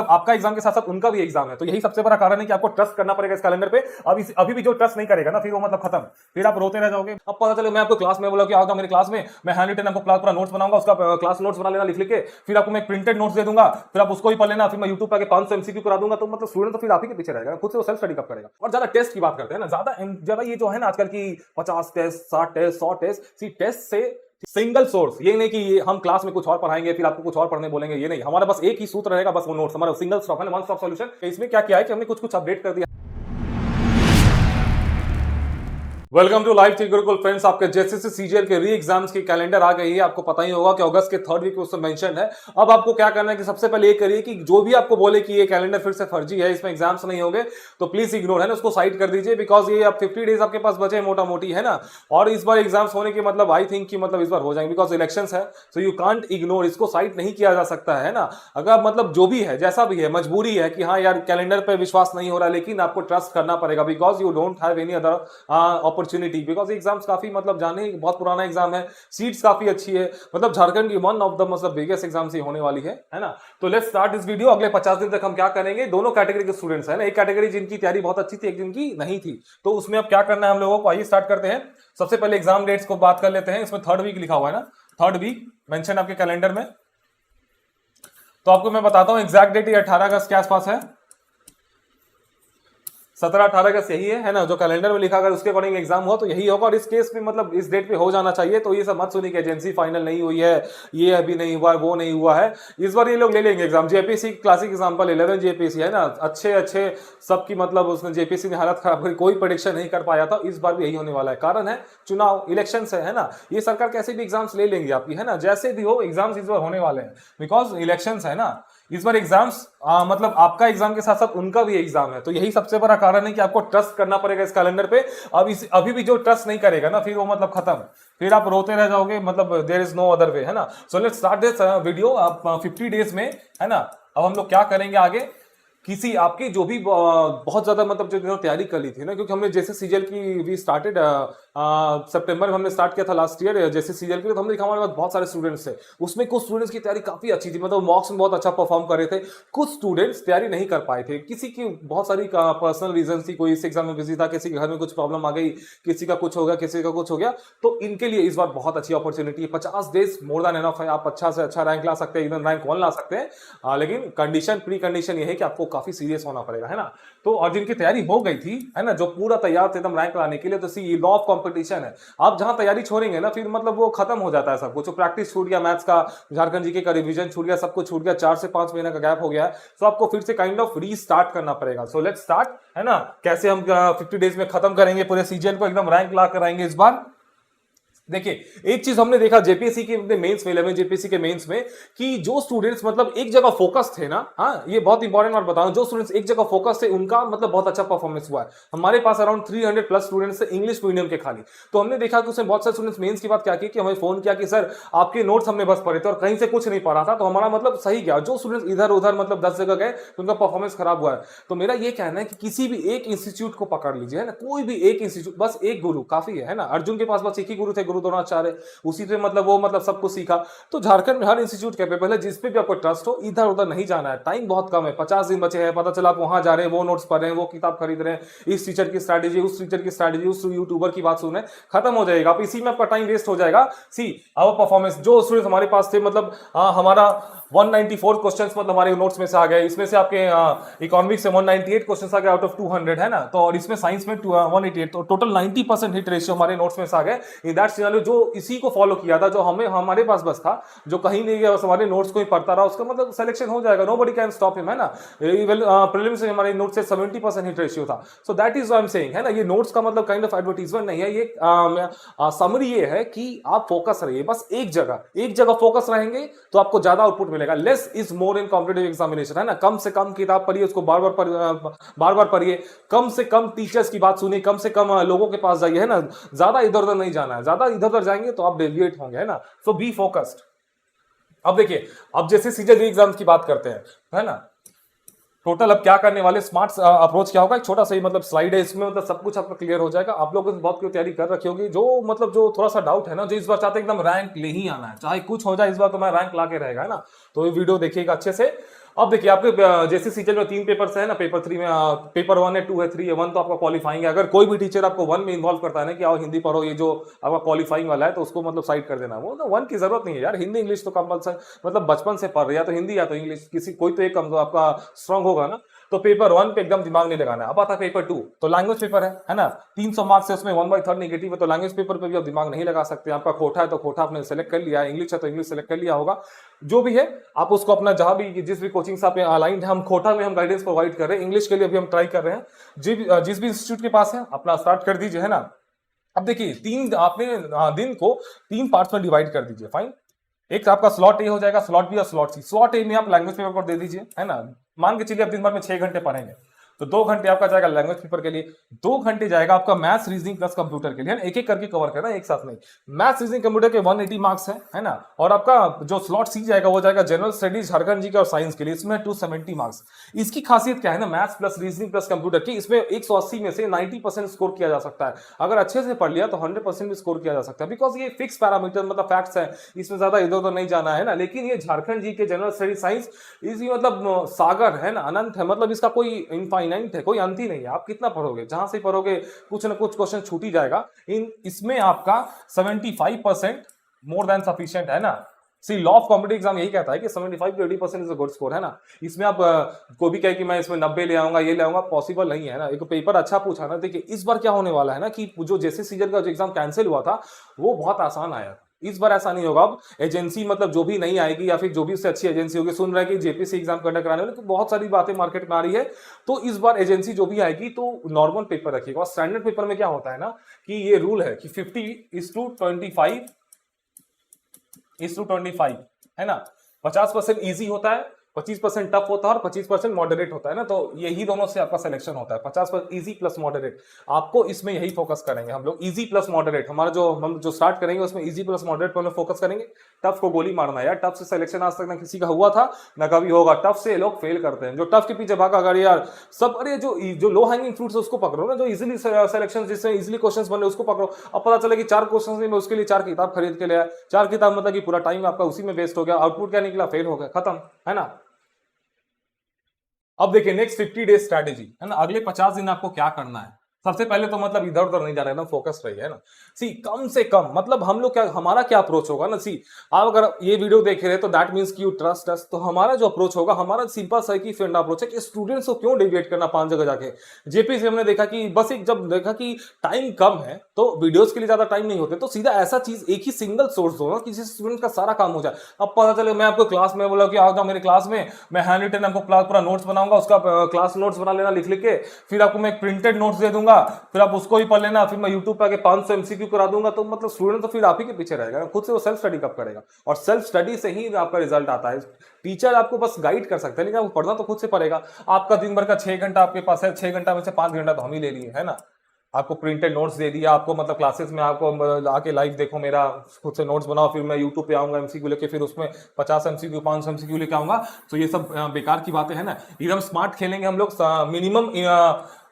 आपका एग्जाम के साथ साथ उनका भी एग्जाम है, तो यही सबसे बड़ा कारण है कि आपको ट्रस्ट करना पड़ेगा इस कैलेंडर पे। अभी भी जो ट्रस्ट नहीं करेगा ना, फिर वो मतलब खत्म, फिर आप रोते रह जाओगे। अब पता चले मैं आपको क्लास में बोला कि आओ मेरे क्लास में, मैं हैंड रिटन आपको क्लास पूरा नोट्स बनाऊंगा, उसका क्लास नोट्स बना लेना लिख के, फिर आपको मैं प्रिंटेड नोट्स दे दूंगा, फिर आप उसको ही पढ़ लेना, फिर मैं यूट्यूब पे 500 एमसीक्यू करा दूंगा, तो मतलब स्टूडेंट तो फिर आप ही के पीछे रहेगा, खुद से वो सेल्फ स्टडी कब करेगा। और ज्यादा टेस्ट की बात करते हैं ना, ज्यादा ये जो है ना आजकल की 50 टेस्ट 60 टेस्ट 100 टेस्ट, सी टेस्ट से सिंगल सोर्स, ये नहीं कि ये हम क्लास में कुछ और पढ़ाएंगे फिर आपको कुछ और पढ़ने बोलेंगे, ये नहीं, हमारा बस एक ही सूत्र रहेगा, बस वो नोट्स, हमारा सिंगल स्टॉप है, वन स्टॉप सॉल्यूशन। इसमें क्या किया है कि हमने कुछ अपडेट कर दिया। Welcome to live Gurukul friends, आपके जेएसएससी सीजीएल के री एग्जाम्स की कैलेंडर आ गई है। आपको पता ही होगा कि अगस्त के 3rd वीक में उसमें मेंशन है। अब आपको क्या करना है कि सबसे पहले ये करिए कि जो भी आपको बोले कि ये कैलेंडर फिर से फर्जी है, इसमें एग्जाम्स नहीं होंगे, तो प्लीज इग्नोर है ना, उसको साइड कर दीजिए, बिकॉज ये अब 50 डेज आपके पास बचे मोटा मोटी है ना। और इस बार एग्जाम्स होने की मतलब आई थिंक कि मतलब इस बार हो जाएंगे, बिकॉज इलेक्शन है, सो यू कांट इग्नोर, इसको साइड नहीं किया जा सकता है ना। अगर मतलब जो भी है जैसा भी है, मजबूरी है कि हाँ यार कैलेंडर पर विश्वास नहीं हो रहा, लेकिन आपको ट्रस्ट करना पड़ेगा, because you don't have any other opportunity, because exams काफी मतलब जाने बहुत पुराना एग्जाम है, सीट्स काफी अच्छी है, मतलब झारखंड की वन ऑफ द मतलब बिगेस्ट एग्जाम से होने वाली है ना। तो लेट्स स्टार्ट दिस वीडियो। अगले 50 दिन तक हम क्या करेंगे, दोनों कैटेगरी के स्टूडेंट्स है ना, एक कैटेगरी जिनकी तैयारी बहुत अच्छी थी, एक जिनकी नहीं थी, तो उसमें अब क्या करना है हम लोगों को, आइए स्टार्ट करते हैं। सबसे पहले एग्जाम डेट्स को बात कर लेते हैं। इसमें 3rd वीक लिखा हुआ है ना, 3rd वीक मेंशन आपके कैलेंडर में, तो आपको मैं बताता हूं एग्जैक्ट डेट 18 अगस्त के आसपास है, 17-18 अगस्त यही है ना, जो कैलेंडर में लिखा, अगर उसके अकॉर्डिंग एग्जाम हुआ तो यही होगा। और इस केस में मतलब इस डेट पे हो जाना चाहिए, तो ये सब मत सुनिए कि एजेंसी फाइनल नहीं हुई है, ये अभी नहीं हुआ है, वो नहीं हुआ है, इस बार ये लोग ले लेंगे exam. JPC classic example 11 JPC है ना, अच्छे सबकी मतलब उसने जेपीसी ने हालत खराब करी, कोई प्रेडिक्शन नहीं कर पाया था, इस बार भी यही होने वाला है। कारण है चुनाव, इलेक्शन है ना, ये सरकार कैसे भी एग्जाम्स ले लेंगे आपकी है ना, जैसे भी हो एग्जाम्स इस बार होने वाले हैं, बिकॉज इलेक्शन है ना, इस बार एग्जाम्स मतलब आपका एग्जाम के साथ साथ उनका भी एग्जाम है, तो यही सबसे बड़ा कारण है कि आपको ट्रस्ट करना पड़ेगा इस कैलेंडर पे। अभी भी जो ट्रस्ट नहीं करेगा ना, फिर वो मतलब खत्म, फिर आप रोते रह जाओगे, मतलब there is no other way है ना। So let's start this video. आप 50 डेज में है ना, अब हम लोग क्या करेंगे आगे, किसी आपकी जो भी बहुत ज्यादा मतलब जो तैयारी कर ली थी ना, क्योंकि हमने जैसे सीजीएल की वी स्टार्टेड सितंबर में हमने स्टार्ट किया था लास्ट ईयर जैसे सीजीएल की, तो हमने देखा हमारे पास बहुत सारे स्टूडेंट्स थे, उसमें कुछ स्टूडेंट्स की तैयारी काफी अच्छी थी, मतलब मॉक्स में बहुत अच्छा परफॉर्म कर रहे थे, कुछ स्टूडेंट्स तैयारी नहीं कर पाए थे, किसी की बहुत सारी पर्सनल रीजन थी, कोई इस एग्जाम में बिजी था, किसी के घर में कुछ प्रॉब्लम आ गई, किसी का कुछ हो गया, किसी का कुछ हो गया, तो इनके लिए इस बार बहुत अच्छी अपॉर्चुनिटी है। 50 डेज मोर देन एनफ है, आप अच्छा से अच्छा रैंक ला सकते हैं, इवन रैंक 1 ला सकते हैं, लेकिन कंडीशन प्री कंडीशन ये है कि आपको काफी सीरियस होना पड़ेगा है ना। तो और जिनकी तैयारी हो गई थी है ना, जो पूरा तैयार थे एकदम रैंक लाने के लिए, तो सी लॉ ऑफ कंपटीशन है, आप जहां तैयारी छोड़ेंगे ना, फिर मतलब वो खत्म हो जाता है सब कुछ, प्रैक्टिस छूट गया, मैथ्स का झारखंड जीके का रिवीजन छूट गया, सब कुछ छूट गया, 4 से 5 महीने का गैप हो गया है, तो आपको फिर से काइंड ऑफ रीस्टार्ट करना पड़ेगा। सो लेट्स स्टार्ट है ना, कैसे हम 50 डेज में खत्म करेंगे पूरे सीजन को, एकदम रैंक ला कर आएंगे इस बार। देखिए एक चीज हमने देखा जेपीएससी के मेंस में, 11 जेपीएससी के मेंस में, कि जो स्टूडेंट्स मतलब एक जगह फोकस थे ना, हाँ ये बहुत इंपॉर्टेंट बात बताऊं, जो स्टूडेंट्स एक जगह फोकस थे उनका मतलब बहुत अच्छा परफॉर्मेंस हुआ है। हमारे पास अराउंड 300 प्लस स्टूडेंट्स थे इंग्लिश मीडियम के खाली, तो हमने देखा कि उसमें बहुत सारे स्टूडेंट्स मेंस की बात क्या की कि हमें फोन किया कि सर आपके नोट्स हमने बस पढ़े थे और कहीं से कुछ नहीं पढ़ा था, तो हमारा मतलब सही गया। जो स्टूडेंट्स इधर उधर मतलब 10 जगह गए तो उनका परफॉर्मेंस खराब हुआ है। तो मेरा ये कहना है कि किसी भी एक इंस्टीट्यूट को पकड़ लीजिए है ना, कोई भी एक इंस्टीट्यूट, बस एक गुरु काफी है ना। अर्जुन के पास बस एक ही गुरु थे, गुरु द्रोणाचार्य, उसी से मतलब वो मतलब सब कुछ सीखा। तो झारखंड में हर इंस्टीट्यूट कैपेबल है, जिस पे भी आपको ट्रस्ट हो, इधर उधर नहीं जाना है, टाइम बहुत कम है, 50 दिन बचे हैं, पता चला आप वहां जा रहे हैं, वो नोट्स पढ़ रहे हैं, वो किताब खरीद रहे हैं, इस टीचर की स्ट्रैटेजी, उस टीचर की स्ट्रैटेजी, उस यूट्यूबर की बात सुन रहे हैं, खत्म हो जाएगा, आप इसी में आपका टाइम वेस्ट हो जाएगा। सी आवर परफॉर्मेंस, जो स्टूडेंट्स हमारे पास थे, मतलब हमारा 194 क्वेश्चंस मतलब हमारे नोट्स में से आ गए, इसमें से आपके इकोनॉमिक्स से 198 क्वेश्चंस आ गए आउट ऑफ 200 है ना, तो और इसमें साइंस में 188, तो टोटल 90% हिट रेशियो हमारे नोट्स में से आ गए। इन दैट सिनेरियो जो इसी को फॉलो किया था, जो हमें हमारे पास बस था, जो कहीं नहीं गया, बस हमारे नोट्स को ही पढ़ता रहा, उसका मतलब सिलेक्शन हो जाएगा, नोबडी कैन स्टॉप हिम है ना। प्रीलिम्स में हमारे नोट्स से 70% हिट रेशियो था। सो that is what I am saying है ना, ये नोट्स का मतलब काइंड ऑफ एडवर्टाइजमेंट नहीं है, ये समरी ये है कि आप फोकस रहिए, बस एक जगह फोकस रहेंगे तो आपको ज्यादा आउटपुट मिलेगा। Less is more in competitive examination है ना, कम से कम किताब पढ़िए, उसको बार बार पढ़िए, कम से कम टीचर्स की बात सुनिए, कम से कम लोगों के पास जाइए है ना, ज्यादा इधर उधर नहीं जाना है, ज्यादा इधर उधर जाएंगे तो आप डेविएट होंगे है ना। सो बी फोकस्ड। अब देखिए, अब जैसे सीजीएल एग्जाम्स की बात करते हैं है ना, टोटल अब क्या करने वाले, स्मार्ट अप्रोच क्या होगा, एक छोटा सा ही मतलब स्लाइड है, इसमें मतलब सब कुछ आपका क्लियर हो जाएगा। आप लोगों ने बहुत क्यों तैयारी कर रखी होगी, जो मतलब जो थोड़ा सा डाउट है ना, जो इस बार चाहते हैं एकदम रैंक ले ही आना है, चाहे कुछ हो जाए इस बार तो मैं रैंक ला के रहेगा है ना, तो ये वीडियो देखिएगा अच्छे से। अब देखिए आपके जैसे सीजन में 3 पेपर्स है ना, पेपर 3 में पेपर 1 है, 2 है, 3 है, 1 तो आपका क्वालिफाइंग है। अगर कोई भी टीचर आपको 1 में इन्वॉल्व करता है ना कि आओ हिंदी पढ़ो, ये जो आपका क्वालिफाइंग वाला है, तो उसको मतलब साइड कर देना। वो ना 1 की जरूरत नहीं है यार, हिंदी इंग्लिश तो कंपलसरी मतलब बचपन से पढ़ रहे, या तो हिंदी या तो इंग्लिश, किसी कोई तो एक कमजोर आपका स्ट्रांग होगा ना। तो पेपर 1 पे एकदम दिमाग नहीं लगाना है। अब आता है पेपर 2, तो लैंग्वेज पेपर है ना, 300 मार्क्स है उसमें, 1/3 नेगेटिव है, तो लैंग्वेज पेपर पे भी आप दिमाग नहीं लगा सकते। आपका खोटा है तो खोटा आपने सेलेक्ट कर लिया, इंग्लिश है तो इंग्लिश सेलेक्ट कर लिया होगा, जो भी है आप उसको अपना जहां भी जिस भी कोचिंग से आप अलाइंड है, हम खोटा में हम गाइडेंस प्रोवाइड कर रहे हैं। इंग्लिश के लिए अभी हम ट्राई कर रहे हैं, जिस भी इंस्टीट्यूट के पास है अपना स्टार्ट कर दीजिए, है ना। अब देखिए तीन आपने दिन को 3 पार्ट्स में डिवाइड कर दीजिए, फाइन। एक आपका स्लॉट ए हो जाएगा, स्लॉट बी और स्लॉट सी। स्लॉट ए में आप लैंग्वेज पेपर को दे दीजिए, है ना। मान के चलिए आप दिन भर में 6 घंटे पढ़ेंगे, तो 2 घंटे आपका जाएगा लैंग्वेज पेपर के लिए, 2 घंटे जाएगा आपका मैथ्स रीजनिंग प्लस कंप्यूटर के लिए। एक एक करके कवर करना, एक साथ नहीं। मैथ्स रीजनिंग कंप्यूटर के 180 मार्क्स है ना। और आपका जो स्लॉट सी जाएगा वो जाएगा जनरल स्टडीज, झारखंड जी का और साइंस के लिए, इसमें 270 मार्क्स। इसकी खासियत क्या है ना, maths plus reasoning plus computer की, इसमें 180 में से 90% स्कोर किया जा सकता है। अगर अच्छे से पढ़ लिया तो 100% भी स्कोर किया जा सकता है, बिकॉज ये फिक्स पैरामीटर मतलब फैक्ट्स है, इसमें ज्यादा इधर उधर नहीं जाना है ना। लेकिन ये झारखंड जी के जनरल स्टडीज साइंस, इसकी मतलब सागर है ना, अनंत है, मतलब इसका कोई इनफाइनाइट है, कोई अंत ही नहीं है। आप कितना पढ़ोगे, जहां से पढ़ोगे कुछ ना कुछ क्वेश्चन छूट ही जाएगा। इसमें आपका 75% मोर देन सफिशिएंट है ना। सी लॉ ऑफ कॉम्पिटिटिव एग्जाम यही कहता है कि 75 to 80% is a good score, है ना। इसमें आप कोई भी कहे कि मैं इसमें 90 ले आऊंगा, ये ले आऊंगा, पॉसिबल नहीं है ना। एक पेपर अच्छा पूछा ना। देखिए इस बार क्या होने वाला है ना कि जो जैसे सीजन का जो एग्जाम कैंसिल हुआ था वो बहुत आसान आया था, इस बार ऐसा नहीं होगा। अब एजेंसी मतलब जो भी नहीं आएगी या फिर जो भी उससे अच्छी एजेंसी होगी, सुन रहा है कि जेपीसी एग्जाम कंडक्ट कराने वाले, तो बहुत सारी बातें मार्केट में आ रही है। तो इस बार एजेंसी जो भी आएगी तो नॉर्मल पेपर रखिएगा। और स्टैंडर्ड पेपर में क्या होता है ना कि ये रूल है कि 50:25 है ना। 50% ईजी होता है, 25% टफ होता है और 25% मॉडरेट होता है ना। तो यही दोनों से आपका सिलेक्शन होता है, 50% इजी प्लस मॉडरेट। आपको इसमें यही फोकस करेंगे हम लोग, इजी प्लस मॉडरेट। हमारा जो हम जो स्टार्ट करेंगे उसमें इजी प्लस मॉडरेट पर फोकस करेंगे। टफ को गोली मारना है यार, टफ से सिलेक्शन आज तक ना किसी का हुआ था ना कभी होगा। टफ से लोग फेल करते हैं, जो टफ के पीछे भागा गाड़ी यार सब। अरे जो लो हैंगिंग फ्रूट्स है उसको पकड़ो ना, जो इजीली सिलेक्शन जिससे इजीली क्वेश्चंस बने उसको पकड़ो। अब पता चला कि 4 क्वेश्चंस में उसके लिए 4 किताब खरीद के ले आया, 4 किताब मतलब कि पूरा टाइम आपका उसी में वेस्ट हो गया, आउटपुट क्या निकला, फेल हो गया, खत्म, है ना। अब देखिए नेक्स्ट 50 डेज स्ट्रैटेजी, है ना। अगले 50 दिन आपको क्या करना है। सबसे पहले तो मतलब इधर उधर नहीं जा रहा है ना, फोकस रहिए, है ना। सी कम से कम मतलब हम लोग क्या, हमारा क्या अप्रोच होगा ना। सी आप अगर ये वीडियो देख रहे हैं तो दैट मींस कि यू ट्रस्ट अस। तो हमारा जो अप्रोच होगा, हमारा सिंपल सा की फ्रेंड अप्रोच है कि स्टूडेंट्स को क्यों डिबेट करना 5 जगह जाके। जेपी से हमने देखा कि बस एक जब देखा कि टाइम कम है तो वीडियोस के लिए ज्यादा टाइम नहीं होते, तो सीधा ऐसा चीज एक ही सिंगल सोर्स दो ना कि जिससे स्टूडेंट का सारा काम हो जाए। अब पता चले मैं आपको क्लास में बोला कि आओ जाओ मेरे क्लास में, मैं हैंड रिटन आपको पूरा नोट्स बनाऊंगा, उसका क्लास नोट्स बना लेना लिख लिख के, फिर आपको मैं प्रिंटेड नोट्स दे दूंगा, फिर आप उसको ही पढ़ लेना, फिर मैं यूट्यूब पे आके 500 एमसीक्यू करा दूंगा। तो मतलब स्टूडेंट तो फिर आप ही के पीछे रहेगा, खुद से वो सेल्फ स्टडी कब करेगा। और सेल्फ स्टडी से ही आपका रिजल्ट आता है। टीचर आपको बस गाइड कर सकते हैं, लेकिन आपको पढ़ना तो खुद से पड़ेगा। आपका दिन भर का 6 घंटा आपके पास है, 6 घंटा में से 5 घंटा तो हम ही ले लिए, है ना। आपको प्रिंटेड नोट्स दे दिया, आपको मतलब क्लासेस में आपको आके लाइव देखो मेरा, खुद से नोट्स बनाओ, फिर मैं यूट्यूब पे आऊंगा एमसीक्यू लेके, फिर उसमें 50 एमसीक्यू 500 एमसीक्यू लेके आऊंगा। तो ये सब बेकार की बातें है ना। एकदम स्मार्ट खेलेंगे हम लोग।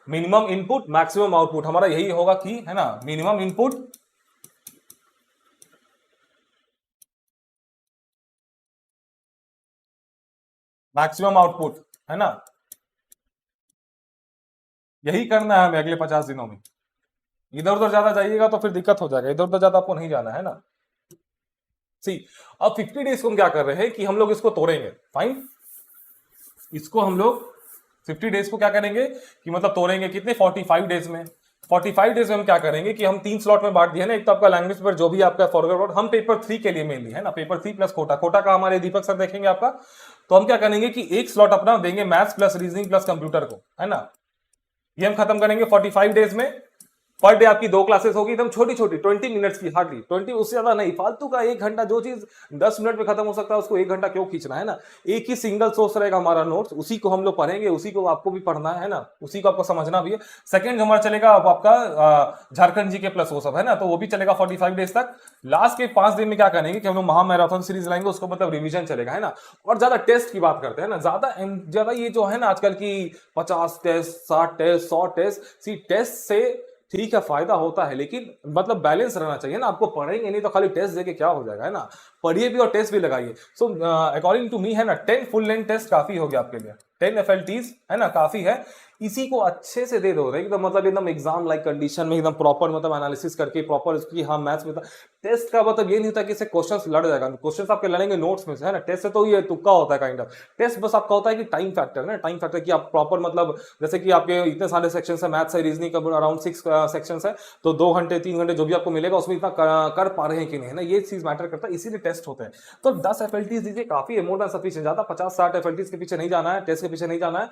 मिनिमम इनपुट मैक्सिमम आउटपुट, हमारा यही होगा कि, है ना, मिनिमम इनपुट मैक्सिमम आउटपुट, है ना। यही करना है हमें अगले 50 दिनों में। इधर उधर ज्यादा जाइएगा तो फिर दिक्कत हो जाएगा, इधर उधर ज्यादा आपको नहीं जाना है ना। सी अब 50 डेज को हम क्या कर रहे हैं कि हम लोग इसको तोड़ेंगे, फाइन। इसको हम लोग 50 डेज को क्या करेंगे कि मतलब तोड़ेंगे कितने, 45 डेज में। 45 डेज में हम क्या करेंगे कि हम 3 स्लॉट में बांट दिया ना। एक तो आपका लैंग्वेज पेपर जो भी आपका फॉरवर्ड, हम पेपर 3 के लिए मेनली, है ना, पेपर 3 प्लस कोटा। कोटा का हमारे दीपक सर देखेंगे आपका। तो हम क्या करेंगे कि एक स्लॉट अपना देंगे maths plus reasoning plus computer को, है ना। ये हम खत्म करेंगे 45 डेज में। पर डे आपकी 2 क्लासेस होगी, एकदम छोटी छोटी 20 मिनट्स की, हार्डली 20, उससे ज्यादा नहीं। फालतू का 1 घंटा, जो चीज 10 मिनट में खत्म हो सकता है उसको 1 घंटा क्यों खींचना, है ना। एक ही सिंगल सोर्स रहेगा हमारा नोट्स, उसी को हम लोग पढ़ेंगे, उसी को आपको भी पढ़ना है ना, उसी को आपको समझना भी है। सेकंड हमारा चलेगा अब आपका झारखंड जी के प्लस वो सब, है ना, तो वो भी चलेगा 45 डेज तक। लास्ट के 5 दिन में क्या करेंगे कि हम लोग महामैराथन सीरीज लाएंगे, उसको मतलब रिविजन चलेगा, है ना। और ज्यादा टेस्ट की बात करते हैं ना, ज्यादा ये जो है ना आजकल की 50 टेस्ट 60 टेस्ट 100 टेस्ट, सी टेस्ट से ठीक है, फायदा होता है, लेकिन मतलब बैलेंस रहना चाहिए ना। आपको पढ़ेंगे नहीं तो खाली टेस्ट देके क्या हो जाएगा, है ना। पढ़िए भी और टेस्ट भी लगाइए। सो अकॉर्डिंग टू मी, है ना, 10 फुल लेंथ टेस्ट काफी हो गया आपके लिए। 10 एफएलटीज, है ना, काफी है। इसी को अच्छे से दे दो एकदम, मतलब एकदम एग्जाम लाइक कंडीशन में एकदम प्रॉपर मतलब एनालिसिस करके प्रॉपर उसकी, हाँ मैथ्स में टेस्ट का मतलब ये नहीं होता कि इससे क्वेश्चंस लड़ जाएगा। क्वेश्चंस आपके लड़ेंगे नोट्स में से, है ना। टेस्ट से तो ये तुक्का होता है काइंड ऑफ। टेस्ट बस आपका होता है कि टाइम फैक्टर ना, टाइम फैक्टर कि आप प्रॉपर मतलब जैसे कि आपके इतने सारे सेक्शंस है, मैथ्स है, रीजनिंग का अराउंड 6 सेक्शंस है, तो 2 घंटे 3 घंटे जो भी आपको मिलेगा उसमें इतना कर पा रहे हैं कि नहीं, है ना, ये चीज मैटर करता है, इसीलिए टेस्ट होते हैं। तो 10 एफएलटीज दीजिए, काफी है, मोर देन सफिशिएंट। ज्यादा 50-60 एफएलटीज के पीछे नहीं जाना है, टेस्ट के पीछे नहीं जाना है।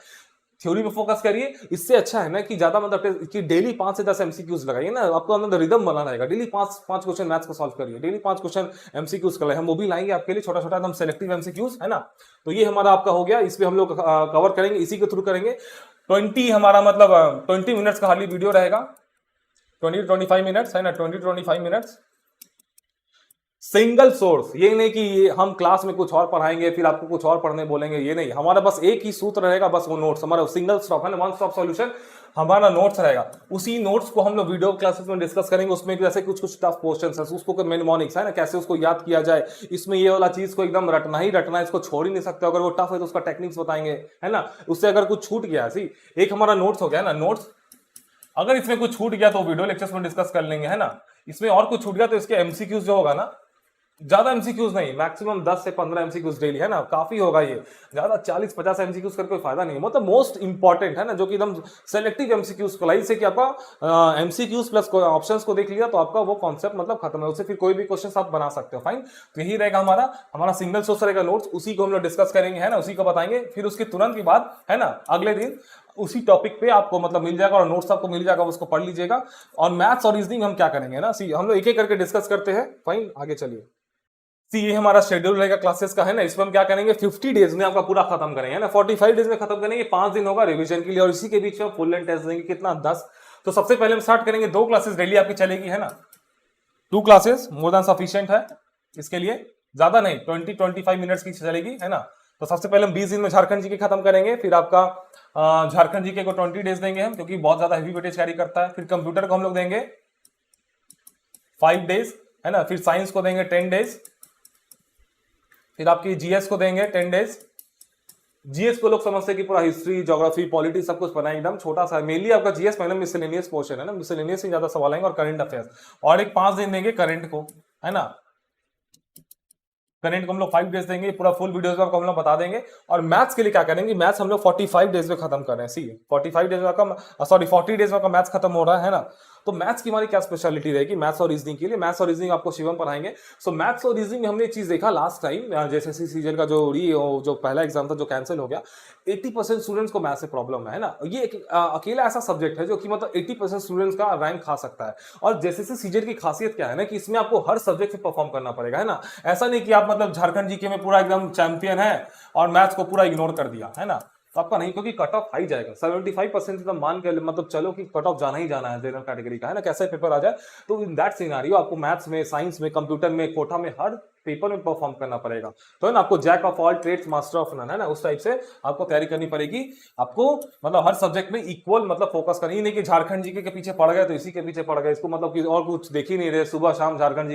थ्योरी पे फोकस करिए। इससे अच्छा है ना कि ज्यादा मतलब कि डेली 5 से 10 एमसीक्यूज लगाइए ना, आपको अंदर रिदम बनाना रहेगा। डेली 5 क्वेश्चन मैथ्स को सॉल्व करिए, डेली 5 क्वेश्चन एमसीक्यूज कर, हम वो भी लाएंगे आपके लिए, छोटा छोटा एकदम सेलेक्टिव एमसीक्यूज, है ना। तो ये हमारा आपका हो गया, इस पे हम लोग कवर करेंगे, इसी के थ्रू करेंगे। 20 हमारा मतलब 20 मिनट्स का हार्डली वीडियो रहेगा, 20-25 मिनट्स, है ना, 20-25 मिनट्स। सिंगल सोर्स, ये नहीं कि ये हम क्लास में कुछ और पढ़ाएंगे फिर आपको कुछ और पढ़ने बोलेंगे, ये नहीं। हमारा बस एक ही सूत्र रहेगा, बस वो नोट्स, हमारा सिंगल स्टॉप है ना, वन स्टॉप सॉल्यूशन हमारा नोट्स रहेगा। उसी नोट्स को हम लोग वीडियो क्लासेस में डिस्कस करेंगे। उसमें जैसे कुछ कुछ टफ क्वेश्चंस है, उसको मेमोनिक्स, है ना, कैसे उसको याद किया जाए। इसमें ये वाला चीज को एकदम रटना ही रटना है, इसको छोड़ ही नहीं सकते। अगर वो टफ है तो उसका टेक्निक्स बताएंगे, है ना। उससे अगर कुछ छूट गया, सी एक हमारा नोट्स हो गया ना, नोट्स अगर इसमें कुछ छूट गया तो वीडियो लेक्चर्स में डिस्कस कर लेंगे, है ना। इसमें और कुछ छूट गया तो इसके एमसीक्यूज जो होगा ना, ज्यादा एमसीक्यूज नहीं, मैक्सिमम 10 से 15 एमसीक्यूज डेली, है ना, काफी होगा ये। ज्यादा 40-50 एमसीक्यूज करके कोई फायदा नहीं है। मतलब मोस्ट इंपॉर्टेंट, है ना, जो कि एकदम सेलेक्टिव एमसीक्यूज को लाई से कि आपका एमसीक्यूज प्लस ऑप्शंस को देख लिया तो आपका वो कॉन्सेप्ट मतलब खत्म है, उससे फिर कोई भी क्वेश्चन आप बना सकते हो। फाइन, तो यही रहेगा हमारा सिंगल सोर्स रहेगा नोट्स, उसी को हम लोग डिस्कस करेंगे, है ना, उसी को बताएंगे। फिर उसके तुरंत के बाद, है ना, अगले दिन उसी टॉपिक पे आपको मतलब मिल जाएगा और नोट्स आपको मिल जाएगा, उसको पढ़ लीजिएगा। और मैथ्स और रीजनिंग हम क्या करेंगे ना, सी हम लोग एक एक करके डिस्कस करते हैं। फाइन, आगे चलिए। ये हमारा शेड्यूल रहेगा क्लासेस का, है ना। इसमें हम क्या करेंगे, 50 डेज में आपका पूरा खत्म करेंगे, है ना, 45 डेज में खत्म करेंगे। 5 दिन होगा रिवीजन के लिए और इसी के बीच में फुल लेंथ टेस्ट देंगे, कितना 10। तो सबसे पहले हम स्टार्ट करेंगे, 2 क्लासेस डेली आपकी चलेगी, है ना। 2 क्लासेस मोर देन सफिशिएंट है इसके लिए, ज्यादा नहीं, 20-25 मिनट्स की चलेगी, है ना। तो सबसे पहले हम 20 दिन में झारखंड जी के खत्म करेंगे। फिर आपका झारखंड जी के को 20 डेज देंगे हम, क्योंकि बहुत ज्यादा हेवी वेटेज कैरी करता है। फिर कंप्यूटर को हम लोग देंगे 5 डेज, है ना। फिर साइंस को देंगे 10 डेज। फिर आपकी जीएस को देंगे 10 डेज। जीएस को लोग समझते हैं कि पूरा हिस्ट्री, ज्योग्राफी, पॉलिटी सब कुछ पढ़ना है, एकदम छोटा सा। मेनली आपका जीएस पहले मिसलेनियस पोर्शन है ना, मिसलेनियस से ज्यादा सवाल आएंगे और करंट अफेयर्स। और एक 5 दिन देंगे करंट को, है ना। करंट को हम लोग 5 डेज देंगे, पूरा फुल वीडियोस में आपको हम लोग बता देंगे। और मैथ्स के लिए क्या करेंगे, मैथ्स हम लोग 45 डेज में खत्म कर रहे हैं। सी 45 डेज में आपका 40 डेज में आपका मैथ्स खत्म हो रहा है ना। तो मैथ्स की हमारी क्या स्पेशलिटी रहेगी, मैथ्स और रीजनिंग के लिए। मैथ्स और रीजनिंग आपको शिवम पढ़ाएंगे। सो मैथ्स और रीजनिंग में हमने एक चीज देखा लास्ट टाइम, जैसे सीजन का जो पहला एग्जाम था जो कैंसिल हो गया, 80% स्टूडेंट्स को मैथ्स से प्रॉब्लम है ना। ये एक अकेला ऐसा सब्जेक्ट है जो कि मतलब 80% स्टूडेंट्स का रैंक खा सकता है। और जैसे सीजन की खासियत क्या है ना, कि इसमें आपको हर सब्जेक्ट से परफॉर्म करना पड़ेगा, है ना। ऐसा नहीं कि आप मतलब झारखंड जीके में पूरा एकदम चैंपियन है और मैथ्स को पूरा इग्नोर कर दिया, है ना। तो आपका नहीं, क्योंकि कट ऑफ हाई जाएगा 75% एकदम मान के मतलब चलो कि कट ऑफ जाना ही जाना है जनरल कैटेगरी का, है ना, कैसे पेपर आ जाए। तो इन दैट सिनेरियो आपको मैथ्स में, साइंस में, कंप्यूटर में, कोटा में, हर पेपर में परफॉर्म करना पड़ेगा। तो है ना, आपको jack of all trades master of none, है ना, उस टाइप से आपको तैयारी करनी पड़ेगी। आपको मतलब हर सब्जेक्ट में इक्वल मतलब फोकस करनी, नहीं कि झारखंड जीके के पीछे पड़ गए तो इसी के पीछे पड़ गए, इसको मतलब कि और कुछ देख ही नहीं रहे, सुबह शाम झारखंड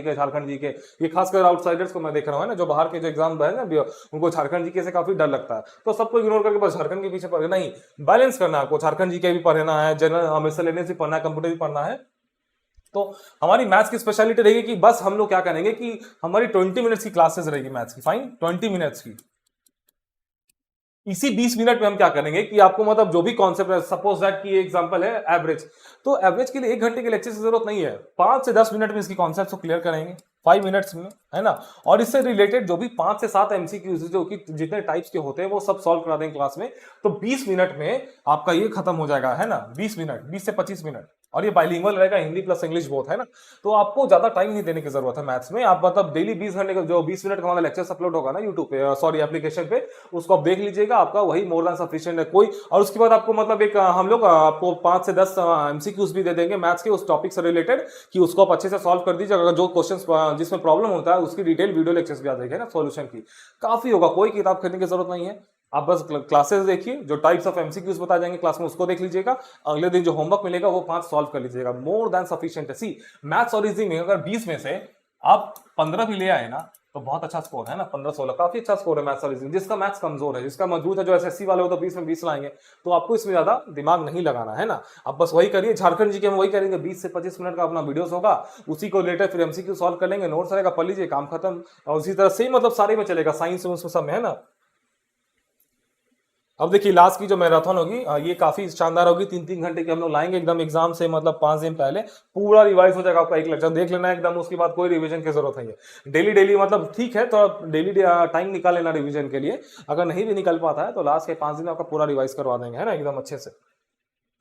जीके। ये खासकर आउटसाइडर्स को मैं देख रहा हूँ, है ना, जो बाहर के जो एग्जाम है ना, उनको झारखंड जीके से काफी डर लगता है। तो सबको इग्नोर करके बस झारखंड के पीछे पड़ गए, नहीं, बैलेंस करना है आपको। झारखंड जीके भी पढ़ना है, जनरल मिसलेनियस भी पढ़ना है, कंप्यूटर भी पढ़ना है। तो हमारी मैथ्स की स्पेशलिटी रहेगी कि बस हम लोग क्या करेंगे कि हमारी 20 मिनट्स की क्लासेस रहेगी मैथ्स की। फाइन, 20 मिनट्स की। इसी 20 मिनट में हम क्या करेंगे कि आपको मतलब जो भी कॉन्सेप्ट है, सपोज दैट कि एग्जांपल है एवरेज, तो एवरेज के लिए 1 घंटे के लेक्चर की जरूरत नहीं है, 5 से 10 मिनट में इसकी कॉन्सेप्ट को क्लियर करेंगे, 5 मिनट्स में, है ना। और इससे रिलेटेड जो भी 5 से 7 एमसीक्यूज जो कि जितने टाइप्स के होते हैं वो सब सॉल्व करा देंगे क्लास में। तो 20 मिनट में आपका ये खत्म हो जाएगा, है ना। 20 मिनट, 20 से 25 मिनट। और ये बाइलिंगुअल रहेगा, हिंदी प्लस इंग्लिश बोथ, है ना। तो आपको ज्यादा टाइम नहीं देने की जरूरत है मैथ्स में। आप मतलब डेली 20 घंटे का जो 20 मिनट का हमारा लेक्चर अपलोड होगा ना यूट्यूब पे, सॉरी एप्लीकेशन पे, उसको आप देख लीजिएगा, आपका वही मोर देन सफिशिएंट है कोई। और उसके बाद आपको मतलब एक हम लोग आपको 5 से 10 एमसीक्यूज भी दे देंगे मैथ्स के उस टॉपिक से रिलेटेड, कि उसको आप अच्छे से सॉल्व कर दीजिए। अगर जो क्वेश्चन जिसमें प्रॉब्लम होता है उसकी डिटेल वीडियो लेक्चर्स भी आ जाएगी ना, सॉल्यूशन की। काफी होगा, कोई किताब खरीदने की जरूरत नहीं है। आप बस क्लासेस देखिए, जो टाइप्स ऑफ एमसीक्यूज बताए जाएंगे क्लास में उसको देख लीजिएगा, अगले दिन जो होमवर्क मिलेगा वो 5 सॉल्व कर लीजिएगा, मोर देन सफिशिएंट है। सी मैथ्स और रीजनिंग में अगर 20 में से आप 15 भी ले आए ना तो बहुत अच्छा स्कोर है ना, 15-16 काफी अच्छा स्कोर है मैथ्स और रीजनिंग। जिसका मैथ्स कमजोर है, जिसका मजबूत है, जो एसएससी वाले हो तो 20 में 20 लाएंगे, तो आपको इसमें ज्यादा दिमाग नहीं लगाना है ना। आप बस वही करिए, झारखंड जी के हम वही करेंगे, 20 से 25 मिनट का अपना वीडियोस होगा, उसी को रिलेटेड फिर एमसीक्यू सॉल्व कर लेंगे, नोट्स रहेगा, पढ़ लीजिए, काम खत्म। और उसी तरह से मतलब सारे में चलेगा, साइंस में उसमें सब में है ना। अब देखिए लास्ट की जो मैराथन होगी ये काफी शानदार होगी, 3-3 घंटे की हम लोग लाएंगे एकदम एग्जाम से, मतलब 5 दिन पहले पूरा रिवाइज हो जाएगा आपका, एक लेक्चर देख लेना एकदम, उसके बाद कोई रिवीजन की जरूरत नहीं है। डेली डेली मतलब ठीक है, तो डेली टाइम निकाल लेना रिवीजन के लिए, अगर नहीं भी निकल पाता है तो लास्ट के 5 दिन आपका पूरा रिवाइज करवा देंगे है ना, एकदम अच्छे से।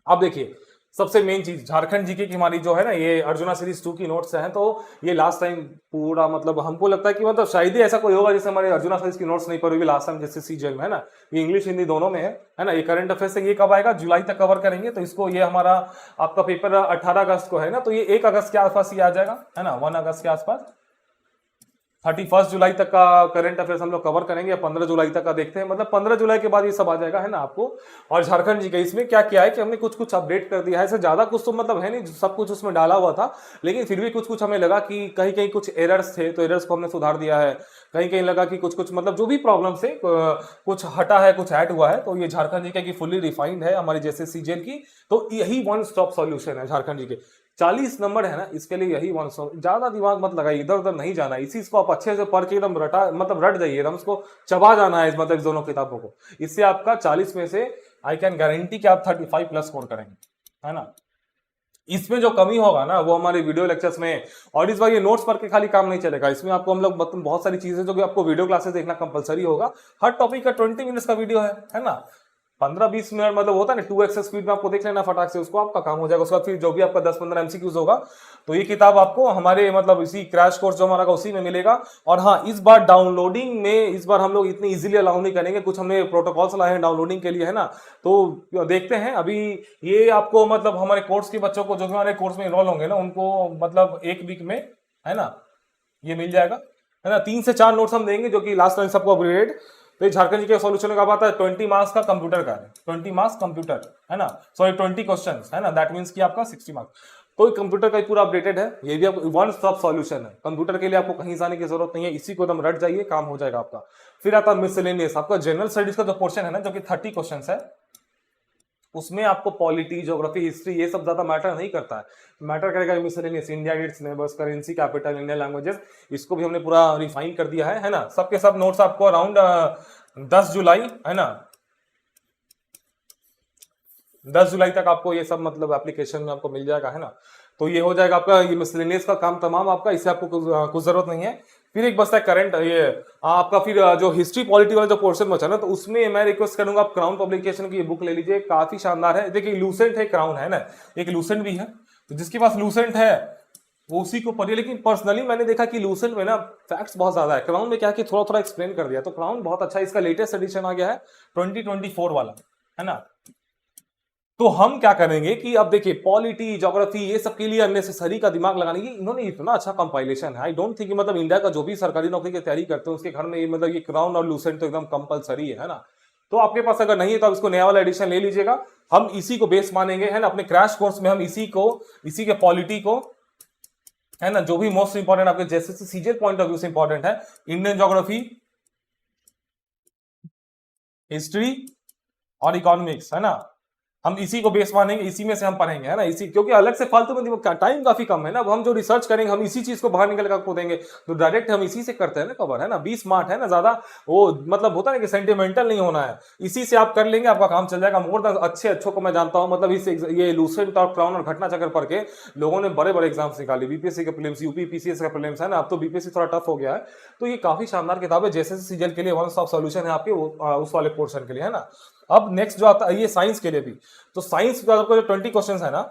अब देखिए सबसे मेन चीज झारखंड जीके की हमारी जो है ना, ये अर्जुना सीरीज 2 की नोट्स हैं, तो ये लास्ट टाइम पूरा मतलब हमको लगता है कि मतलब शायद ही ऐसा कोई होगा जिससे हमारे अर्जुना सीरीज की नोट्स नहीं पड़ी हुई लास्ट टाइम, जैसे सीजीएल में है ना, ये इंग्लिश हिंदी दोनों में है ना। ये करंट अफेयर्स से ये कब आएगा, जुलाई तक कवर करेंगे, तो इसको ये हमारा आपका पेपर 18 अगस्त को है ना, तो ये 1 अगस्त के आसपास ही आ जाएगा है ना, 1 अगस्त के आसपास। 31 जुलाई तक का करंट अफेयर्स हम लोग कवर करेंगे, 15 जुलाई तक का देखते हैं, मतलब 15 जुलाई के बाद ये सब आ जाएगा है ना आपको। और झारखंड जी का इसमें क्या किया है कि हमने कुछ कुछ अपडेट कर दिया है, ऐसे ज्यादा कुछ तो मतलब है नहीं, सब कुछ उसमें डाला हुआ था, लेकिन फिर भी कुछ कुछ हमें लगा कि कहीं कहीं कुछ एरर्स थे, तो एरर्स को हमने सुधार दिया है। कहीं कहीं लगा कि कुछ कुछ मतलब जो भी प्रॉब्लम से कुछ हटा है, कुछ ऐड हुआ है, तो ये झारखंड जी की फुल्ली रिफाइंड है हमारी जैसे सीजीएल की, तो यही वन स्टॉप सॉल्यूशन है झारखंड जी के। 40 नंबर है ना, इसके लिए यही 100, ज्यादा दिमाग मत लगाइए, इधर उधर नहीं जाना, इसी इसको आप अच्छे से पढ़ के एकदम रटा मतलब रट जाइए एकदम, उसको चबा जाना है मतलब दोनों किताबों को। इससे आपका 40 में से आई कैन गारंटी कि आप 35 प्लस स्कोर करेंगे है ना। इसमें जो कमी होगा ना वो हमारे वीडियो लेक्चर्स में, और इस बार ये नोट्स पढ़ के खाली काम नहीं चलेगा, इसमें आपको हम लोग मतलब बहुत सारी चीजें जो कि आपको वीडियो क्लासेस देखना कंपलसरी होगा। हर टॉपिक का 20 मिनट्स का वीडियो है ना, 15-20 मिनट मतलब होता है ना 2x स्पीड में आपको देख लेना फटाक से, उसको आपका काम हो जाएगा। उसका फिर जो भी आपका 10-15 एमसीक्यूज होगा, तो ये किताब आपको हमारे मतलब इसी क्रैश कोर्स जो हमारा उसी में मिलेगा। और हाँ, इस बार डाउनलोडिंग में इस बार हम लोग इतनी इजीली अलाउ नहीं करेंगे, कुछ हमने प्रोटोकॉल्स लाए हैं डाउनलोडिंग के लिए है ना, तो देखते हैं अभी। ये आपको मतलब हमारे कोर्स के बच्चों को जो हमारे कोर्स में इनरोल होंगे ना, उनको मतलब 1 वीक में है ना ये मिल जाएगा है ना। 3 से 4 नोट्स हम देंगे जो कि लास्ट टाइम सबको अपग्रेड। तो झारखंड जी के सॉल्यूशन का बात है 20 मार्क्स का कंप्यूटर का है, 20 मार्क्स कंप्यूटर है ना, सॉरी 20 क्वेश्चंस है ना, दैट मींस कि आपका 60 मार्क्स। तो कंप्यूटर का पूरा अपडेटेड है, ये भी आपको वन स्टॉप सॉल्यूशन है, कंप्यूटर के लिए आपको कहीं जाने की जरूरत नहीं है, इसी को एकदम रट जाइए, काम हो जाएगा आपका। फिर आता है मिसलेनियस, आपका जनरल स्टडीज का जो पोर्शन है ना, जो कि 30 क्वेश्चन है, उसमें आपको पॉलिटी, ज्योग्राफी, हिस्ट्री ये सब ज्यादा मैटर नहीं करता है, मैटर करेगा miscellaneous, India gates, neighbours, currency, capital, Indian languages, इसको भी हमने पूरा रिफाइन कर दिया है ना। सबके सब नोट्स आपको अराउंड 10 जुलाई है ना, 10 जुलाई तक आपको ये सब मतलब एप्लीकेशन में आपको मिल जाएगा है ना। तो ये हो जाएगा आपका ये मिसलेनियस का काम तमाम आपका, इससे आपको कुछ जरूरत नहीं है। फिर एक बचता है करंट, ये आपका फिर जो हिस्ट्री पॉलिटी वाला जो पोर्शन बचा ना, तो उसमें मैं रिक्वेस्ट करूंगा आप क्राउन पब्लिकेशन की ये बुक ले लीजिए, काफी शानदार है। देखिए लूसेंट है, क्राउन है ना, एक लूसेंट भी है, तो जिसके पास लूसेंट है वो उसी को पढ़िए। लेकिन पर्सनली मैंने देखा कि लूसेंट में ना फैक्ट्स बहुत ज्यादा है, क्राउन में क्या कि थोड़ा थोड़ा एक्सप्लेन कर दिया, तो क्राउन बहुत अच्छा है, इसका लेटेस्ट एडिशन आ गया है 2024 वाला है ना। तो हम क्या करेंगे कि अब देखिए पॉलिटी, ज्योग्राफी ये सब के लिए अननेसेसरी का दिमाग लगाने की इन्होंने इतना अच्छा कंपाइलेशन है, आई डोंट थिंक मतलब इंडिया का जो भी सरकारी नौकरी की तैयारी करते हैं उसके घर में ये मतलब ये क्राउन और लूसेंट तो एकदम कंपलसरी है ना। तो आपके पास अगर नहीं है तो आप इसको नया वाला एडिशन ले लीजिएगा, हम इसी को बेस मानेंगे है ना, अपने क्रैश कोर्स में हम इसी के पॉलिटी को है ना, जो भी मोस्ट इंपॉर्टेंट आपके जैसे सीजीएल पॉइंट ऑफ व्यू से इंपॉर्टेंट है, इंडियन ज्योग्राफी, हिस्ट्री और इकोनॉमिक्स है ना, हम इसी को बेस मानेंगे, इसी में से हम पढ़ेंगे है ना, इसी, क्योंकि अलग से फालतू में टाइम काफी कम है ना, अब हम जो रिसर्च करेंगे हम इसी चीज को बाहर निकल कर आपको देंगे, तो डायरेक्ट हम इसी से करते हैं ना कवर है ना, 20 स्मार्ट है ना, ज्यादा वो मतलब होता है ना कि सेंटिमेंटल नहीं होना है, इसी से आप कर लेंगे, आपका काम चल जाएगा। मोर देन अच्छों को मैं जानता हूं, मतलब इस ये लूसेंट और क्राउन और घटना चक्र पढ़ के लोगों ने बड़े बड़े एग्जाम्स निकाले, बीपीएससी के प्रीलिम्स, यूपी पीसीएस का प्रीलिम्स है ना, अब तो बीपीएससी थोड़ा टफ हो गया है, तो ये काफी शानदार किताब है, जैसे सीजीएल के लिए वन स्टॉप सॉल्यूशन है आपके उस वाले पोर्शन के लिए है ना। अब नेक्स्ट जो आता है ये साइंस के लिए भी, तो साइंस का आपको जो 20 क्वेश्चंस है ना,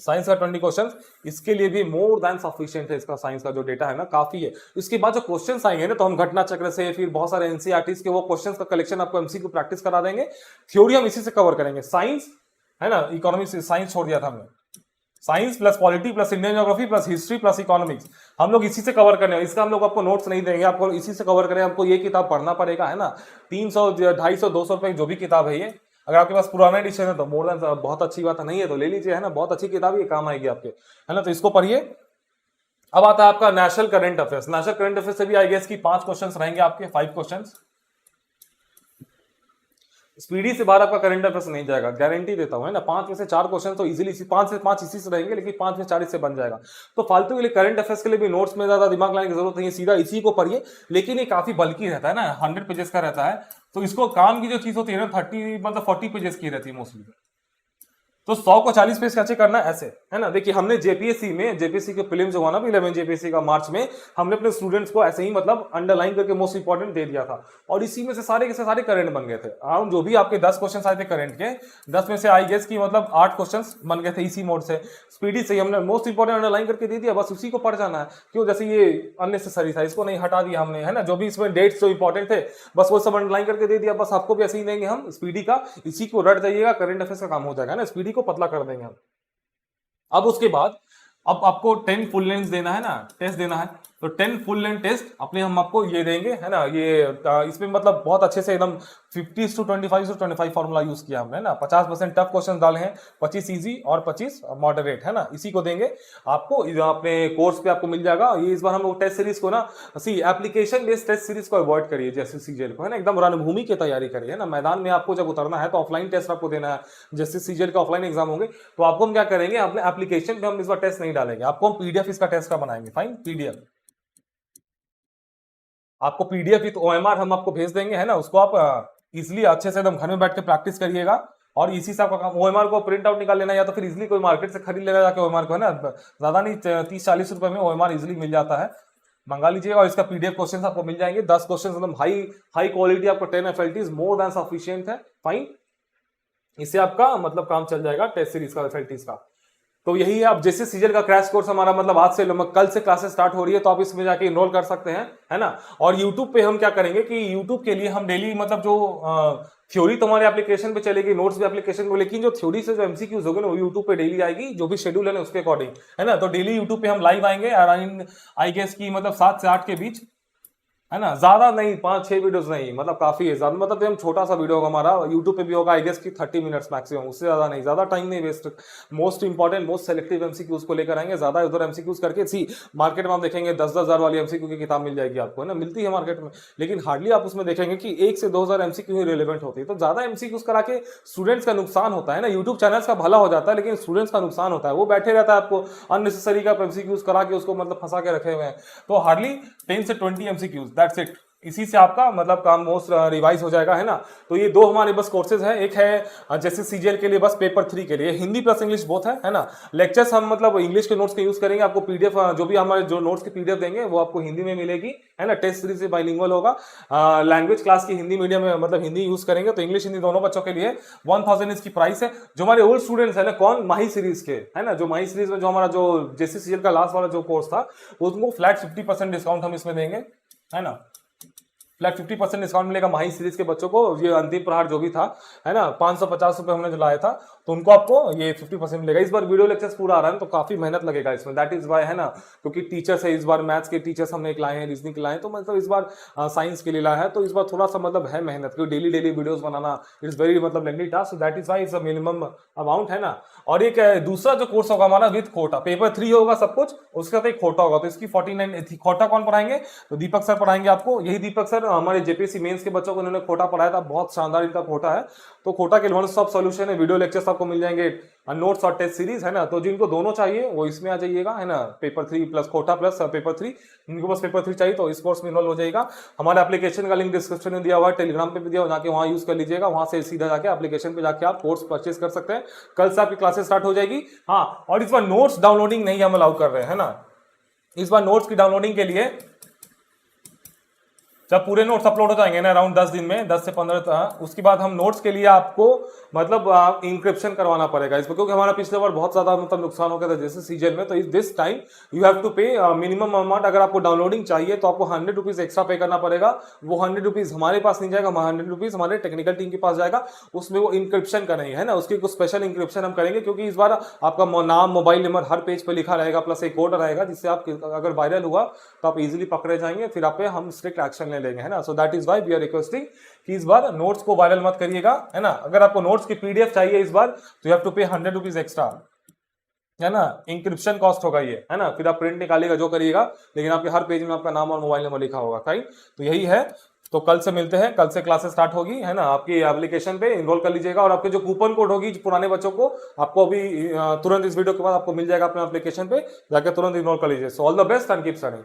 साइंस का 20 क्वेश्चंस, इसके लिए भी मोर देन सफिशिएंट है, इसका साइंस का जो डेटा है ना काफी है। इसके बाद जो क्वेश्चंस आएंगे ना, तो हम घटना चक्र से फिर बहुत सारे एनसीईआरटीज के वो क्वेश्चंस का कलेक्शन आपको एमसीक्यू प्रैक्टिस करा देंगे, थ्योरी हम इसी से कवर करेंगे, साइंस है ना, इकोनॉमिक्स साइंस छोड़ दिया था हमने, science plus polity plus Indian geography plus history plus economics, हम लोग इसी से कवर करने हैं। इसका हम लोग आपको नोट्स नहीं देंगे, आपको इसी से कवर करें। आपको ये किताब पढ़ना पड़ेगा, है ना। 300 250 200 रुपए जो भी किताब है ये, अगर आपके पास पुराना एडिशन है तो मोर देन बहुत अच्छी बात है, नहीं है तो ले लीजिए, है ना। बहुत अच्छी किताब, ये काम आएगी आपके, है ना। तो इसको पढ़िए। अब आता है आपका national current affairs. National current affairs से भी आई गेस की 5 क्वेश्चंस रहेंगे आपके, 5 क्वेश्चंस। स्पीडी से बाहर आपका करंट अफेयर्स नहीं जाएगा, गारंटी देता हूं, है ना। 5 में से 4 क्वेश्चन तो इजीली 5 से 5 इसी से रहेंगे, लेकिन 5 में 4 इससे बन जाएगा। तो फालतू के लिए करंट अफेयर्स के लिए भी नोट्स में ज्यादा दिमाग लगाने की जरूरत नहीं है, सीधा इसी को पढ़िए। लेकिन ये काफी बल्कि रहता है ना, 100 पेजेस का रहता है, तो इसको काम की जो चीज होती है ना 30 मतलब 40 पेजेस की रहती है मोस्टली। तो 100 को 40 पेज कैसे करना है, ऐसे, है ना। देखिए हमने जेपीएससी के प्रीलिम्स जो हुआ ना 11 जेपीएससी का मार्च में, हमने अपने स्टूडेंट्स को ऐसे ही मतलब अंडरलाइन करके मोस्ट इंपॉर्टेंट दे दिया था, और इसी में से सारे के सारे करंट बन गए थे। अराउंड जो भी आपके 10 क्वेश्चन आए थे करंट के, 10 में से आई गेस की मतलब 8 क्वेश्चन बन गए थे इसी मोड से। स्पीडी से हमने मोस्ट इंपॉर्टेंट अंडरलाइन करके दे दिया, बस उसी को पढ़ जाना है। क्यों, जैसे ये अननेसेसरी था, इसको नहीं हटा दिया हमने, है ना। जो भी इसमें डेट्स जो इंपॉर्टेंट थे बस वो सब अंडरलाइन करके दे दिया, बस आपको भी ऐसे ही देंगे हम स्पीडी का, इसी को रट जाइएगा, करंट अफेयर्स का काम हो जाएगा ना, स्पीडी को पतला कर देंगे हम। अब उसके बाद अब आपको 10 फुल लेंथ देना है ना, टेस्ट देना है, तो 10 फुल लेंथ टेस्ट अपने हम आपको ये देंगे, है ना। ये इसमें मतलब बहुत अच्छे से एकदम 50:25 फॉर्मूला यूज किया हमने ना। 50% टफ क्वेश्चन डाले हैं, 25 इजी और 25 मॉडरेट, है ना। इसी को देंगे आपको, अपने कोर्स पे आपको मिल जाएगा ये। इस बार हम लोग टेस्ट सीरीज को ना, एप्लीकेशन बेस्ड टेस्ट सीरीज को अवॉइड करिए, जैसे सीजीएल को, है ना। एकदम रणभूमि की तैयारी करिए, है ना। मैदान में आपको जब उतरना है तो ऑफलाइन टेस्ट आपको देना है, जैसे सीजीएल का ऑफलाइन एग्जाम होंगे, तो आपको हम क्या करेंगे, अपने एप्लीकेशन पे हम इस बार टेस्ट नहीं डालेंगे, आपको हम पीडीएफ इसका टेस्ट का बनाएंगे। फाइन, पीडीएफ आपको पीडीएफ विथ ओएमआर हम आपको भेज देंगे, है ना। उसको आप इजिली अच्छे से एकदम घर में बैठ के प्रैक्टिस करिएगा, और इसी से आपका काम, ओएमआर को प्रिंट आउट निकाल लेना, या तो फिर इजिली कोई मार्केट से खरीद लेना जाके ओएमआर को, है ना। ज्यादा नहीं, 30-40 रुपए में ओएमआर इजिली मिल जाता है, मंगा लीजिएगा। और इसका पीडीएफ क्वेश्चन आपको मिल जाएंगे, 10 क्वेश्चन एकदम हाई क्वालिटी, आपको 10 एफएलटीज मोर देन सफिशिएंट है। फाइन, इससे आपका मतलब काम चल जाएगा टेस्ट सीरीज का, एफएलटीज का। तो यही है। अब जैसे सीजल का क्रैश कोर्स हमारा मतलब आज से कल से क्लासेस स्टार्ट हो रही है, तो आप इसमें जाके इनरोल कर सकते हैं, है ना। और यूट्यूब पे हम क्या करेंगे कि यूट्यूब के लिए हम डेली मतलब जो थ्योरी तो हमारे एप्लीकेशन पे चलेगी, नोट्स भी एप्लीकेशन पे, लेकिन जो थ्योरी से जो एमसीक्यूज होगी ना वो यूट्यूब पे डेली आएगी, जो भी शेड्यूल है ना उसके अकॉर्डिंग, है ना। तो डेली यूट्यूब पे हम लाइव आएंगे अराउंड आई गेस की मतलब 7 से 8 के बीच, है ना। ज्यादा नहीं, 5-6 वीडियोस नहीं, मतलब काफी है। ज्यादा मतलब हम छोटा सा वीडियो होगा हमारा, यूट्यूब पे भी होगा आई गेस की 30 मिनट्स मैक्सिमम, उससे ज्यादा नहीं, ज्यादा टाइम नहीं waste. Most important most selective MCQs को लेकर आएंगे, ज्यादा उधर एमसीक्यूज करके मार्केट में आप देखेंगे 10-10 हजार वाली एमसीक्यू की किताब मिल जाएगी आपको, है ना। मिलती है मार्केट में, लेकिन हार्डली आप उसमें देखेंगे कि 1 से 2 हजार एमसीक्यू ही रिलेवेंट होती है। तो ज्यादा एमसीक्यूज करा के स्टूडेंट्स का नुकसान होता है ना। यूट्यूब चैनल्स का भला हो जाता है, लेकिन स्टूडेंट्स का नुकसान होता है, वो बैठे रहता है आपको अननेसेसरी का एमसीक्यूज करा के उसको मतलब फंसा के रखे हुए हैं। तो हार्डली 10 से 20 एमसीक्यूज, दैट्स इट। इसी से आपका मतलब काम मोस्ट रिवाइज हो जाएगा, है ना। तो ये 2 हमारे बस कोर्सेज हैं, एक है जैसे सीजीएल के लिए बस पेपर 3 के लिए, हिंदी प्लस इंग्लिश बोथ है ना। लेक्चर्स हम मतलब इंग्लिश के नोट्स के यूज करेंगे, आपको पीडीएफ जो भी हमारे जो नोट्स की पीडीएफ देंगे वो आपको हिंदी में मिलेगी, है ना। टेस्ट सीरीज से बाइलिंगुअल होगा, लैंग्वेज क्लास की हिंदी मीडियम में मतलब हिंदी यूज करेंगे, तो इंग्लिश हिंदी दोनों बच्चों के लिए 1000 इसकी प्राइस है। जो हमारे ओल्ड स्टूडेंट्स है ना, कौन, माही सीरीज के, है ना, जो माही सीरीज में जो हमारा जो जैसे सीजीएल का लास्ट वाला जो कोर्स था, उसको फ्लैट 50% डिस्काउंट हम इसमें देंगे, है ना। फ्लैट 50% डिस्काउंट मिलेगा माही सीरीज के बच्चों को। ये अंतिम प्रहार जो भी था, है ना, 550 रुपए हमने जो लाया था, तो उनको आपको ये 50% मिलेगा। इस बार वीडियो लेक्चर्स पूरा आ रहा है तो काफी मेहनत लगेगा इसमें, दैट इज वाई, है ना। क्योंकि टीचर्स है, इस बार मैथ्स के टीचर्स हमने एक लाए हैं, रीजनिंग के लाए हैं, तो मतलब इस बार साइंस के लिए लाया है, तो इस बार थोड़ा सा मतलब है मेहनत, क्योंकि डेली वीडियोस बनाना इट्स वेरी मतलब lengthy task, that is why it's a minimum amount, है ना। और एक दूसरा जो कोर्स होगा हमारा विद खोटा, पेपर 3 होगा सब कुछ, उसके साथ एक खोटा होगा, तो इसकी 49 खोटा कौन पढ़ाएंगे, तो दीपक सर पढ़ाएंगे आपको। यही दीपक सर हमारे जेपीएससी मेंस के बच्चों को उन्होंने खोटा पढ़ाया था, बहुत शानदार इनका खोटा है। तो खोटा के वन स्टॉप सॉल्यूशन है, वीडियो लेक्चर्स आपको मिल जाएंगे, नोट्स और टेस्ट सीरीज, है ना। तो जिनको दोनों चाहिए वो इसमें आ जाइएगा, है ना। पेपर 3 प्लस खोटा प्लस पेपर 3, इनको बस पेपर 3 चाहिए तो इस कोर्स में इनरोल हो जाएगा। हमारे एप्लीकेशन का लिंक डिस्क्रिप्शन में दिया हुआ है, टेलीग्राम पे भी दिया हुआ, जाके वहां यूज कर लीजिएगा, वहां से सीधा जाके एप्लीकेशन पे जाके आप कोर्स परचेज कर सकते हैं। कल से आपकी क्लासेस स्टार्ट हो जाएगी। हाँ, और इस बार नोट्स डाउनलोडिंग नहीं हम अलाउ कर रहे हैं, है ना। इस बार नोट्स की डाउनलोडिंग के लिए जब पूरे नोट्स अपलोड हो जाएंगे ना अराउंड 10 दिन में, 10 से 15, उसके बाद हम नोट्स के लिए आपको मतलब इंक्रिप्शन करवाना पड़ेगा इसमें, क्योंकि हमारा पिछले बार बहुत ज्यादा मतलब नुकसान हो गया था जैसे सीजन में। तो this time you have to pay minimum amount. अगर आपको डाउनलोडिंग चाहिए तो आपको 100 रुपीज एक्स्ट्रा पे करना पड़ेगा। वो 100 रुपीज हमारे पास नहीं जाएगा, 100 रुपीज हमारे टेक्निकल टीम के पास जाएगा। उसमें वो इंक्रिप्शन करेंगे, है ना, उसकी कुछ स्पेशल इंक्रिप्शन हम करेंगे, क्योंकि इस बार आपका नाम, मोबाइल नंबर हर पेज पे लिखा रहेगा, प्लस एक कोड रहेगा जिससे आप अगर वायरल हुआ तो आप इजीली पकड़े जाएंगे, फिर आप पे हम स्ट्रिक्ट एक्शन ले लेंगे, है ना। So that is why we are requesting कि इस बार नोट्स को वायरल मत करिएगा, है ना। अगर आपको नोट्स की पीडीएफ चाहिए इस बार तो यू हैव टू पे 100 रुपीज एक्स्ट्रा, है ना। इंक्रिप्शन कॉस्ट होगा ये, है ना। फिर आप प्रिंट निकालिएगा जो करिएगा, लेकिन आपके हर पेज में आपका नाम और मोबाइल नंबर लिखा होगा, राइट। तो यही है। तो कल से मिलते हैं, कल से क्लासेस स्टार्ट होगी, है ना। आपकी एप्लीकेशन पे इनरोल कर लीजिएगा, और आपके जो कूपन कोड होगी पुराने बच्चों को, आपको अभी तुरंत इस वीडियो के बाद आपको मिल जाएगा अपने एप्लीकेशन पे, जाकर तुरंत इनरोल कर लीजिए। So all the best and keep studying.